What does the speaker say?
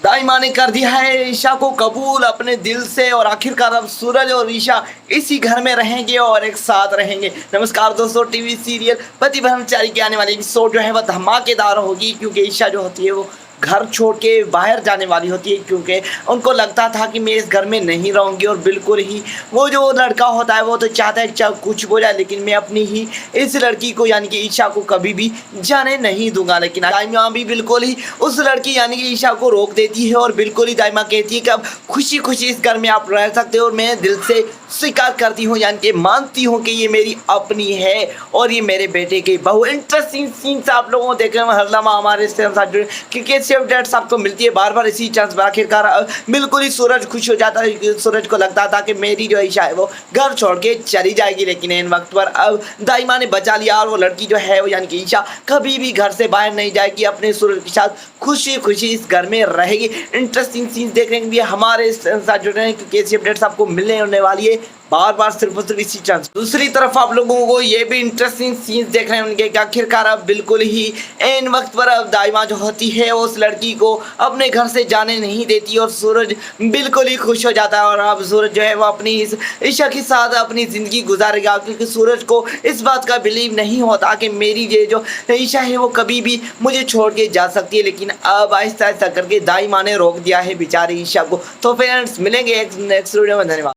दाइमा ने कर दिया है ईशा को कबूल अपने दिल से और आखिरकार अब सूरज और ईशा इसी घर में रहेंगे और एक साथ रहेंगे। नमस्कार दोस्तों, टीवी सीरियल पति ब्रह्मचारी की आने वाली एपिसोड जो है वह धमाकेदार होगी, क्योंकि ईशा जो होती है वो घर छोड़ के बाहर जाने वाली होती है, क्योंकि उनको लगता था कि मैं इस घर में नहीं रहूंगी। और बिल्कुल ही वो जो लड़का होता है वो तो चाहता है कि चाहे कुछ हो जाए, लेकिन मैं अपनी ही इस लड़की को यानी कि ईशा को कभी भी जाने नहीं दूंगा। लेकिन दाइमा भी बिल्कुल ही उस लड़की यानी कि ईशा को रोक देती है और बिल्कुल ही दाइमा कहती है कि अब खुशी खुशी इस घर में आप रह सकते हो और मैं दिल से स्वीकार करती हूँ, यानी कि मानती हूँ कि ये मेरी अपनी है और ये मेरे बेटे की बहू। इंटरेस्टिंग सीन्स आप लोगों को देखने में हर लम्हा हमारे साथ जुड़े, क्योंकि अपडेट्स आपको मिलती है बार बार इसी चांस पर। आखिरकार बिल्कुल ही सूरज खुश हो जाता है। सूरज को लगता था कि मेरी जो ईशा है वो घर छोड़ के चली जाएगी, लेकिन इन वक्त पर अब दाइमा ने बचा लिया और वो लड़की जो है वो यानी कि ईशा कभी भी घर से बाहर नहीं जाएगी, अपने सूरज के साथ खुशी खुशी इस घर में रहेगी। इंटरेस्टिंग सीन्स देखने के लिए हमारे साथ जुड़ रहे हैं, क्योंकि ऐसी अपडेट्स आपको मिलने होने वाली है बार बार सिर्फ और सिर्फ इसी चांस। दूसरी तरफ आप लोगों को ये भी इंटरेस्टिंग सीन्स देखने होंगे कि आखिरकार अब बिल्कुल ही इन वक्त पर अब दाइमा जो होती है उस लड़की को अपने घर से जाने नहीं देती और सूरज बिल्कुल ही खुश हो जाता है। और अब सूरज जो है वो अपनी इस ईशा के साथ अपनी ज़िंदगी गुजारेगा, क्योंकि सूरज को इस बात का बिलीव नहीं होता कि मेरी ये जो ईशा है वो कभी भी मुझे छोड़ के जा सकती है। लेकिन अब आहिस्ता आहिस्ता करके दाइमा ने रोक दिया है बेचारी ईशा को। तो फ्रेंड्स, मिलेंगे एक नेक्स्ट वीडियो में। धन्यवाद।